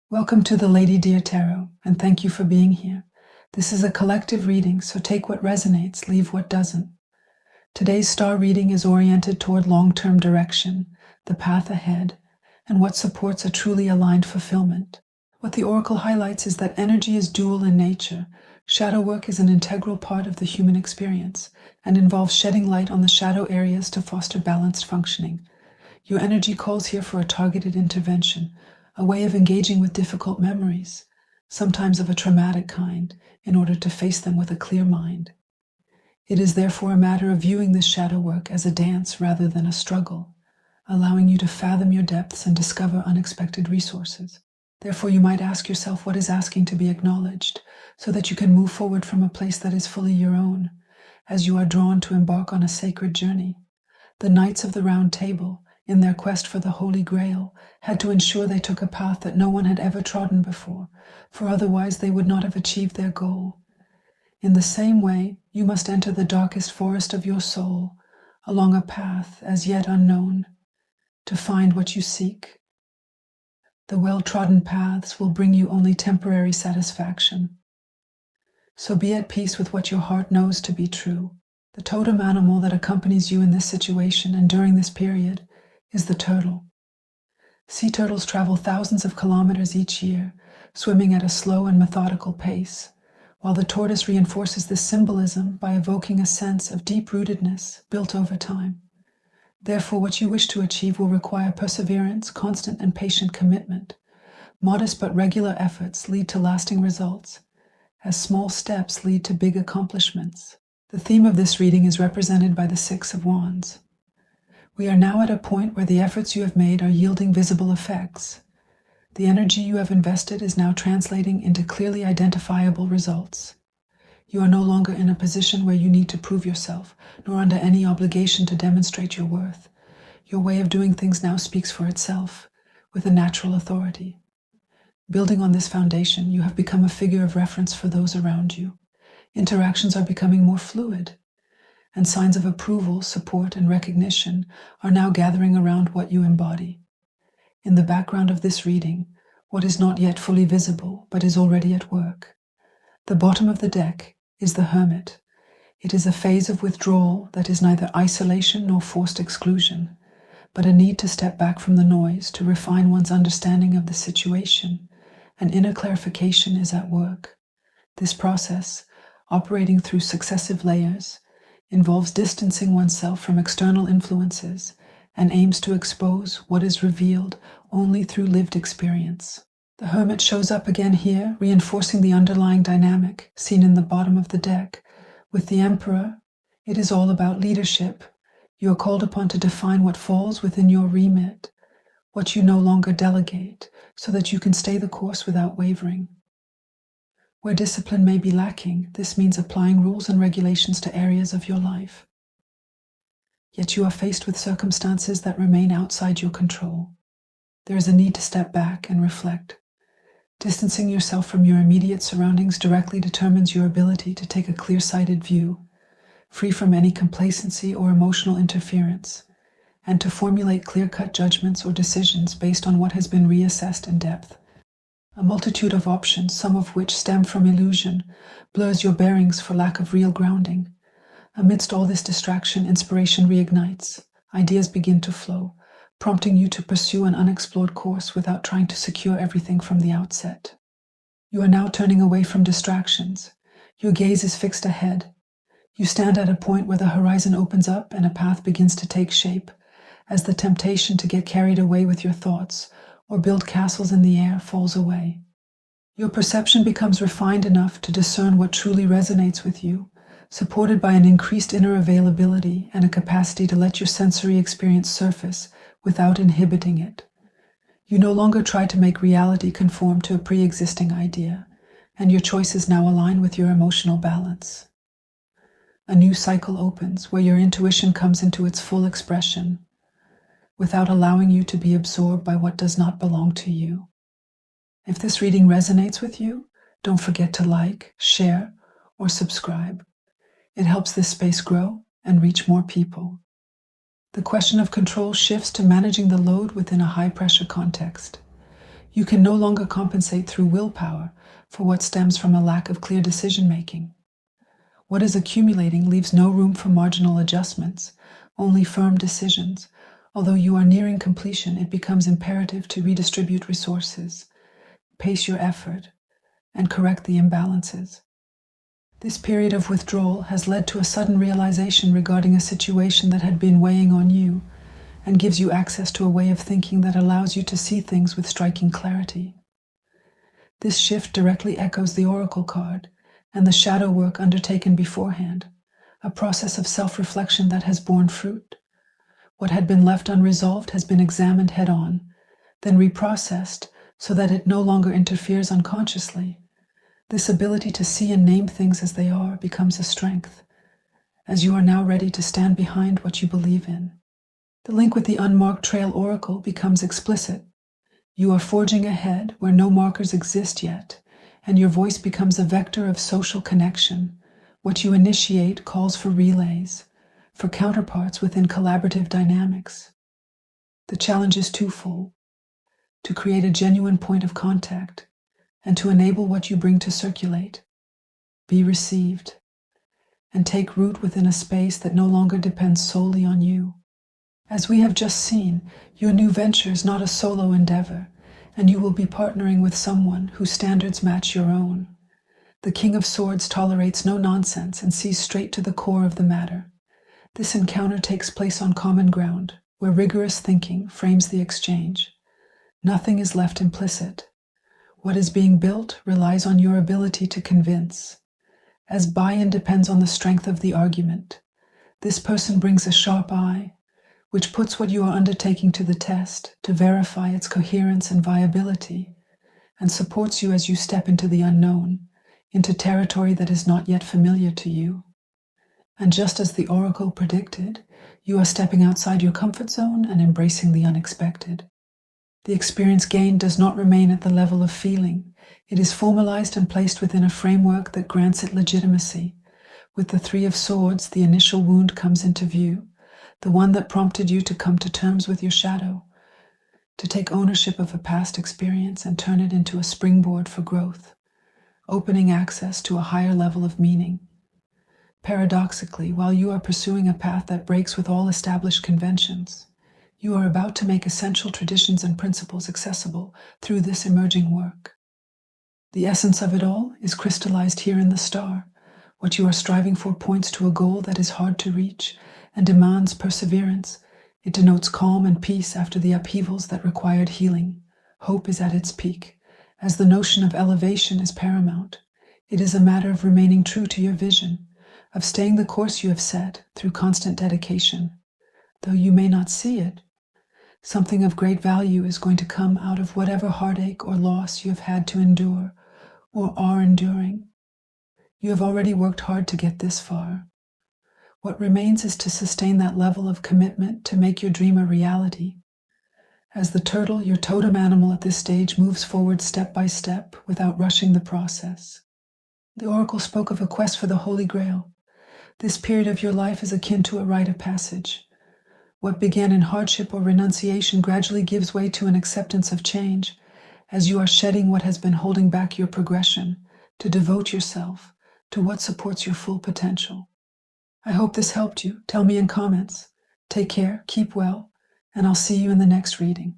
Welcome to the Lady Dear Tarot, and thank you for being here. This is a collective reading, so take what resonates, leave what doesn't. Today's star reading is oriented toward long-term direction, the path ahead, and what supports a truly aligned fulfillment. What the oracle highlights is that energy is dual in nature. Shadow work is an integral part of the human experience and involves shedding light on the shadow areas to foster balanced functioning. Your energy calls here for a targeted intervention, a way of engaging with difficult memories, sometimes of a traumatic kind, in order to face them with a clear mind. It is therefore a matter of viewing this shadow work as a dance rather than a struggle, allowing you to fathom your depths and discover unexpected resources. Therefore, you might ask yourself what is asking to be acknowledged, so that you can move forward from a place that is fully your own, as you are drawn to embark on a sacred journey. The Knights of the Round Table, in their quest for the Holy Grail, had to ensure they took a path that no one had ever trodden before, for otherwise they would not have achieved their goal. In the same way, you must enter the darkest forest of your soul, along a path as yet unknown, to find what you seek. The well-trodden paths will bring you only temporary satisfaction. So be at peace with what your heart knows to be true. The totem animal that accompanies you in this situation and during this period is the turtle. Sea turtles travel thousands of kilometers each year, swimming at a slow and methodical pace, while the tortoise reinforces this symbolism by evoking a sense of deep-rootedness built over time. Therefore, what you wish to achieve will require perseverance, constant and patient commitment. Modest but regular efforts lead to lasting results, as small steps lead to big accomplishments. The theme of this reading is represented by the Six of Wands. We are now at a point where the efforts you have made are yielding visible effects. The energy you have invested is now translating into clearly identifiable results. You are no longer in a position where you need to prove yourself, nor under any obligation to demonstrate your worth. Your way of doing things now speaks for itself, with a natural authority. Building on this foundation, you have become a figure of reference for those around you. Interactions are becoming more fluid, and signs of approval, support, and recognition are now gathering around what you embody. In the background of this reading, what is not yet fully visible, but is already at work. The bottom of the deck is the Hermit. It is a phase of withdrawal that is neither isolation nor forced exclusion, but a need to step back from the noise to refine one's understanding of the situation. An inner clarification is at work. This process, operating through successive layers, involves distancing oneself from external influences and aims to expose what is revealed only through lived experience. The Hermit shows up again here, reinforcing the underlying dynamic seen in the bottom of the deck. With the Emperor, it is all about leadership. You are called upon to define what falls within your remit, what you no longer delegate, so that you can stay the course without wavering. Where discipline may be lacking, this means applying rules and regulations to areas of your life. Yet you are faced with circumstances that remain outside your control. There is a need to step back and reflect. Distancing yourself from your immediate surroundings directly determines your ability to take a clear-sighted view, free from any complacency or emotional interference, and to formulate clear-cut judgments or decisions based on what has been reassessed in depth. A multitude of options, some of which stem from illusion, blurs your bearings for lack of real grounding. Amidst all this distraction, inspiration reignites. Ideas begin to flow, prompting you to pursue an unexplored course without trying to secure everything from the outset. You are now turning away from distractions. Your gaze is fixed ahead. You stand at a point where the horizon opens up and a path begins to take shape, as the temptation to get carried away with your thoughts or build castles in the air falls away. Your perception becomes refined enough to discern what truly resonates with you, supported by an increased inner availability and a capacity to let your sensory experience surface without inhibiting it. You no longer try to make reality conform to a pre-existing idea, and your choices now align with your emotional balance. A new cycle opens where your intuition comes into its full expression, without allowing you to be absorbed by what does not belong to you. If this reading resonates with you, don't forget to like, share, or subscribe. It helps this space grow and reach more people. The question of control shifts to managing the load within a high-pressure context. You can no longer compensate through willpower for what stems from a lack of clear decision-making. What is accumulating leaves no room for marginal adjustments, only firm decisions. Although you are nearing completion, it becomes imperative to redistribute resources, pace your effort, and correct the imbalances. This period of withdrawal has led to a sudden realization regarding a situation that had been weighing on you, and gives you access to a way of thinking that allows you to see things with striking clarity. This shift directly echoes the oracle card and the shadow work undertaken beforehand, a process of self-reflection that has borne fruit. What had been left unresolved has been examined head-on, then reprocessed so that it no longer interferes unconsciously. This ability to see and name things as they are becomes a strength, as you are now ready to stand behind what you believe in. The link with the unmarked trail oracle becomes explicit. You are forging ahead where no markers exist yet, and your voice becomes a vector of social connection. What you initiate calls for relays, for counterparts within collaborative dynamics. The challenge is twofold: to create a genuine point of contact, and to enable what you bring to circulate, be received, and take root within a space that no longer depends solely on you. As we have just seen, your new venture is not a solo endeavor, and you will be partnering with someone whose standards match your own. The King of Swords tolerates no nonsense and sees straight to the core of the matter. This encounter takes place on common ground, where rigorous thinking frames the exchange. Nothing is left implicit. What is being built relies on your ability to convince, as buy-in depends on the strength of the argument. This person brings a sharp eye, which puts what you are undertaking to the test to verify its coherence and viability, and supports you as you step into the unknown, into territory that is not yet familiar to you. And just as the oracle predicted, you are stepping outside your comfort zone and embracing the unexpected. The experience gained does not remain at the level of feeling. It is formalized and placed within a framework that grants it legitimacy. With the Three of Swords, the initial wound comes into view, the one that prompted you to come to terms with your shadow, to take ownership of a past experience and turn it into a springboard for growth, opening access to a higher level of meaning. Paradoxically, while you are pursuing a path that breaks with all established conventions, you are about to make essential traditions and principles accessible through this emerging work. The essence of it all is crystallized here in the star. What you are striving for points to a goal that is hard to reach and demands perseverance. It denotes calm and peace after the upheavals that required healing. Hope is at its peak, as the notion of elevation is paramount. It is a matter of remaining true to your vision, of staying the course you have set through constant dedication. Though you may not see it, something of great value is going to come out of whatever heartache or loss you have had to endure or are enduring. You have already worked hard to get this far. What remains is to sustain that level of commitment to make your dream a reality. As the turtle, your totem animal at this stage, moves forward step by step without rushing the process. The oracle spoke of a quest for the Holy Grail. This period of your life is akin to a rite of passage. What began in hardship or renunciation gradually gives way to an acceptance of change, as you are shedding what has been holding back your progression, to devote yourself to what supports your full potential. I hope this helped you. Tell me in comments. Take care, keep well, and I'll see you in the next reading.